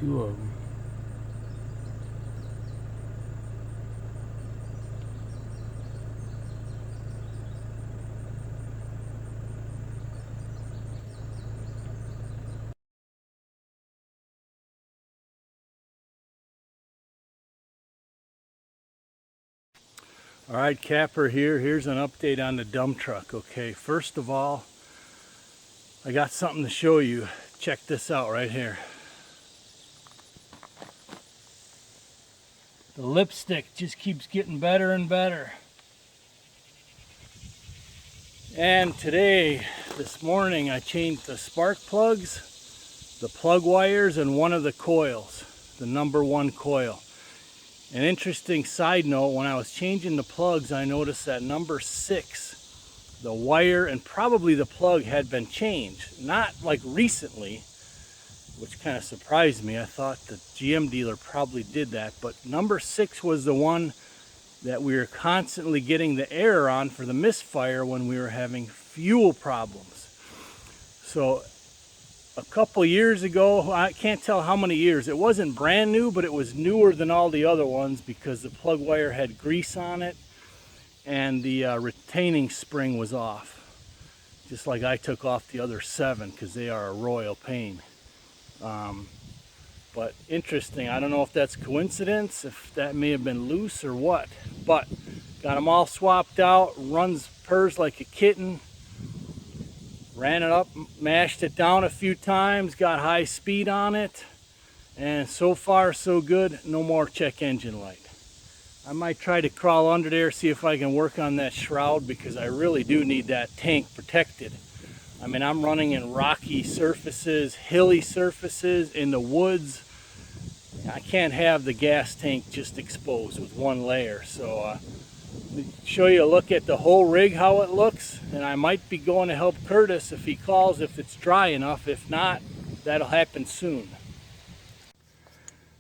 two of them. All right, Kapper here. Here's an update on the dump truck. Okay, first of all, I got something to show you. Check this out right here. The lipstick just keeps getting better and better. And today, this morning, I changed the spark plugs, the plug wires, and one of the coils, the number 1 coil. An interesting side note, when I was changing the plugs, I noticed that number 6, the wire and probably the plug had been changed. Not like recently, which kind of surprised me. I thought the GM dealer probably did that, but number 6 was the one that we were constantly getting the error on for the misfire when we were having fuel problems. So a couple years ago, I can't tell how many years, it wasn't brand new, but it was newer than all the other ones because the plug wire had grease on it and the retaining spring was off. Just like I took off the other 7 because they are a royal pain. But interesting, I don't know if that's coincidence, if that may have been loose or what, but got them all swapped out, purrs like a kitten. Ran it up, mashed it down a few times, got high speed on it, and so far so good. No more check engine light. I might try to crawl under there, see if I can work on that shroud, because I really do need that tank protected. I mean, I'm running in rocky surfaces, hilly surfaces, in the woods. I can't have the gas tank just exposed with one layer. So show you a look at the whole rig, how it looks, and I might be going to help Curtis if he calls, if it's dry enough. If not, that'll happen soon.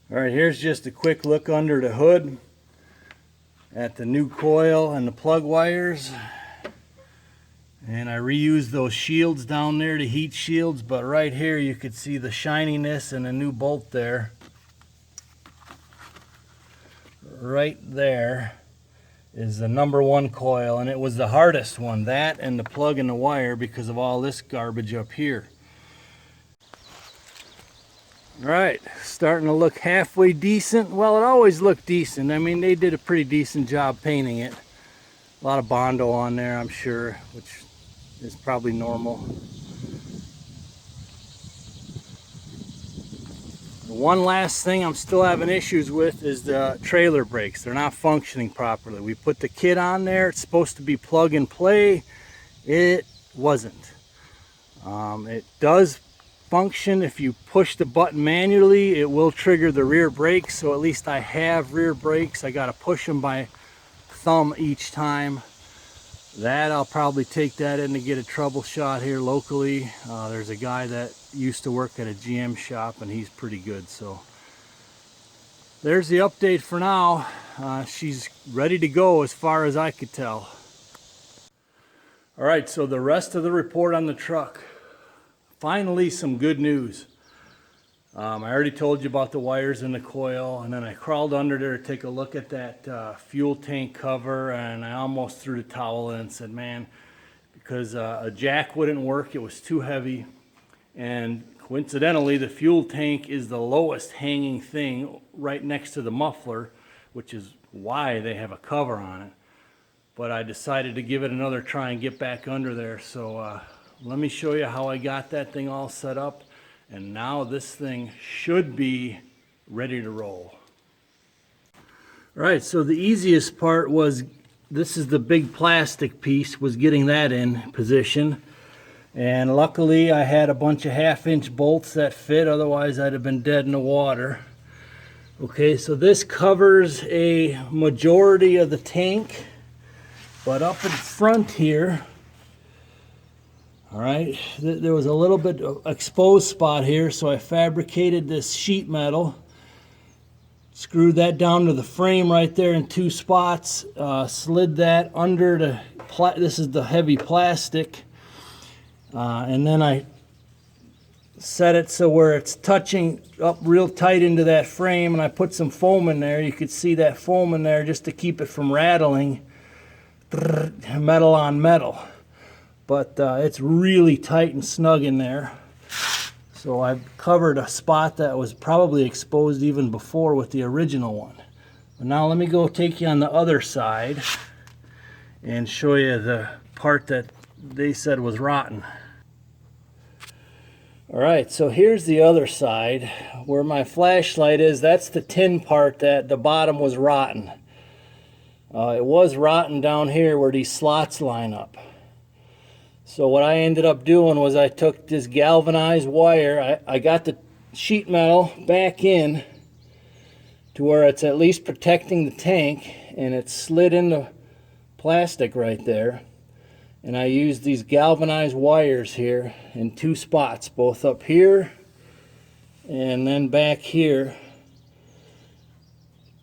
All right, here's just a quick look under the hood at the new coil and the plug wires. And I reused those shields down there, the heat shields, but right here you could see the shininess and a new bolt there. Right there is the number 1 coil, and it was the hardest one, that and the plug and the wire, because of all this garbage up here. All right, starting to look halfway decent. Well, it always looked decent. I mean, they did a pretty decent job painting it. A lot of Bondo on there, I'm sure, which is probably normal. The one last thing I'm still having issues with is the trailer brakes. They're not functioning properly. We put the kit on there. It's supposed to be plug and play. It wasn't. It does function. If you push the button manually, it will trigger the rear brakes. So at least I have rear brakes. I got to push them by thumb each time. That I'll probably take that in to get a trouble shot here locally. There's a guy that used to work at a GM shop and he's pretty good. So there's the update for now. She's ready to go as far as I could tell. All right, so the rest of the report on the truck. Finally, some good news. I already told you about the wires and the coil, and then I crawled under there to take a look at that fuel tank cover, and I almost threw the towel in and said, man, because a jack wouldn't work, it was too heavy, and coincidentally the fuel tank is the lowest hanging thing right next to the muffler, which is why they have a cover on it. But I decided to give it another try and get back under there. So let me show you how I got that thing all set up. And now this thing should be ready to roll. All right, so the easiest part was, this is the big plastic piece, was getting that in position. And luckily I had a bunch of 1/2-inch bolts that fit, otherwise I'd have been dead in the water. Okay, so this covers a majority of the tank, but up in front here, all right, there was a little bit of exposed spot here, so I fabricated this sheet metal, screwed that down to the frame right there in 2 spots, slid that under the, this is the heavy plastic, and then I set it so where it's touching up real tight into that frame, and I put some foam in there. You could see that foam in there just to keep it from rattling, metal on metal. But it's really tight and snug in there. So I've covered a spot that was probably exposed even before with the original one. But now let me go take you on the other side and show you the part that they said was rotten. Alright, so here's the other side where my flashlight is. That's the tin part that the bottom was rotten. It was rotten down here where these slots line up. So what I ended up doing was I took this galvanized wire, I got the sheet metal back in to where it's at least protecting the tank, and it slid into plastic right there. And I used these galvanized wires here in two spots, both up here and then back here,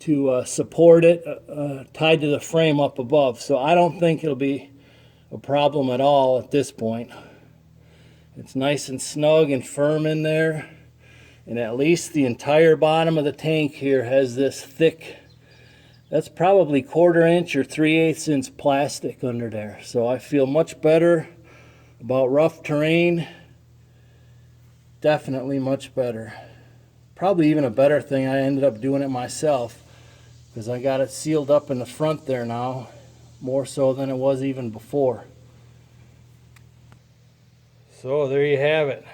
to support it, tied to the frame up above. So I don't think it'll be a problem at all at this point. It's nice and snug and firm in there, and at least the entire bottom of the tank here has this thick, that's probably 1/4 inch or 3/8 inch plastic under there. So I feel much better about rough terrain. Definitely much better. Probably even a better thing I ended up doing it myself, because I got it sealed up in the front there now, more so than it was even before. So there you have it.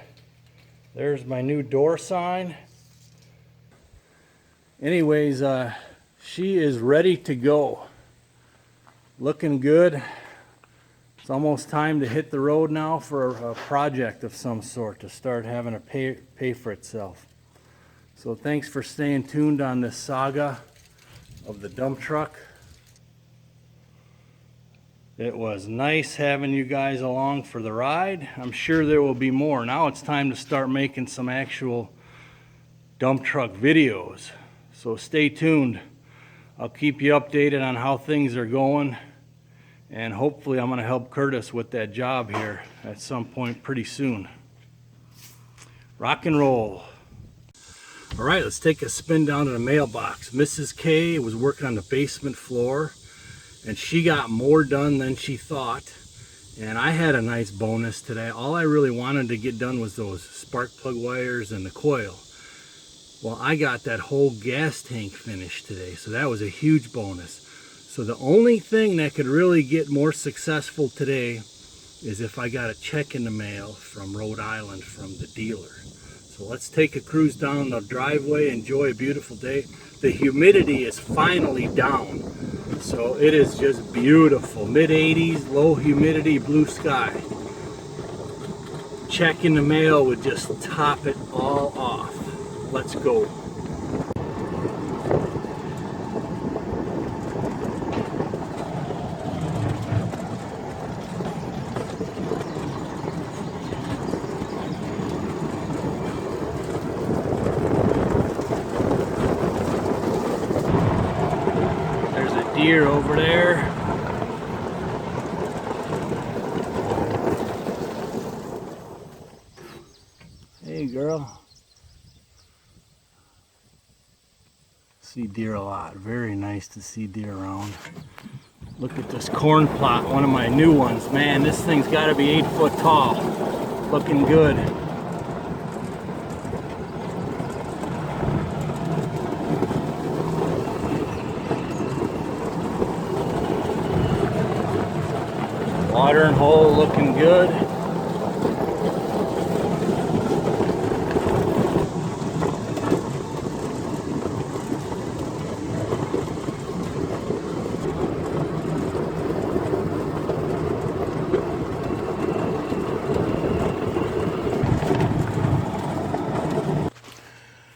There's my new door sign. Anyways, she is ready to go. Looking good. It's almost time to hit the road now for a project of some sort to start having to pay for itself. So thanks for staying tuned on this saga of the dump truck. It was nice having you guys along for the ride. I'm sure there will be more. Now it's time to start making some actual dump truck videos. So stay tuned. I'll keep you updated on how things are going, and hopefully I'm going to help Curtis with that job here at some point pretty soon. Rock and roll. All right, let's take a spin down to the mailbox. Mrs. K was working on the basement floor, and she got more done than she thought, and I had a nice bonus today. All I really wanted to get done was those spark plug wires and the coil. Well, I got that whole gas tank finished today, so that was a huge bonus. So the only thing that could really get more successful today is if I got a check in the mail from Rhode Island from the dealer. So let's take a cruise down the driveway, enjoy a beautiful day. The humidity is finally down, so it is just beautiful. Mid-80s, low humidity, blue sky. Check in the mail would just top it all off. Let's go. There's a deer over there. Hey girl. See deer a lot. Very nice to see deer around. Look at this corn plot, one of my new ones. Man, this thing's got to be 8 foot tall. Looking good. Watering hole looking good.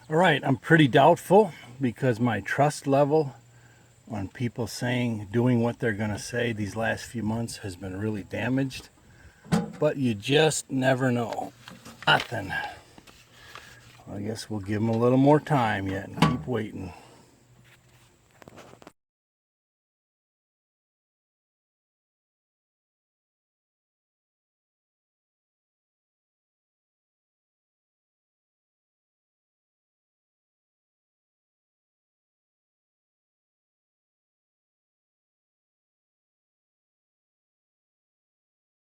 Alright, I'm pretty doubtful because my trust level on people doing what they're going to say these last few months has been really damaged. But you just never know. Nothing. I guess we'll give them a little more time yet and keep waiting.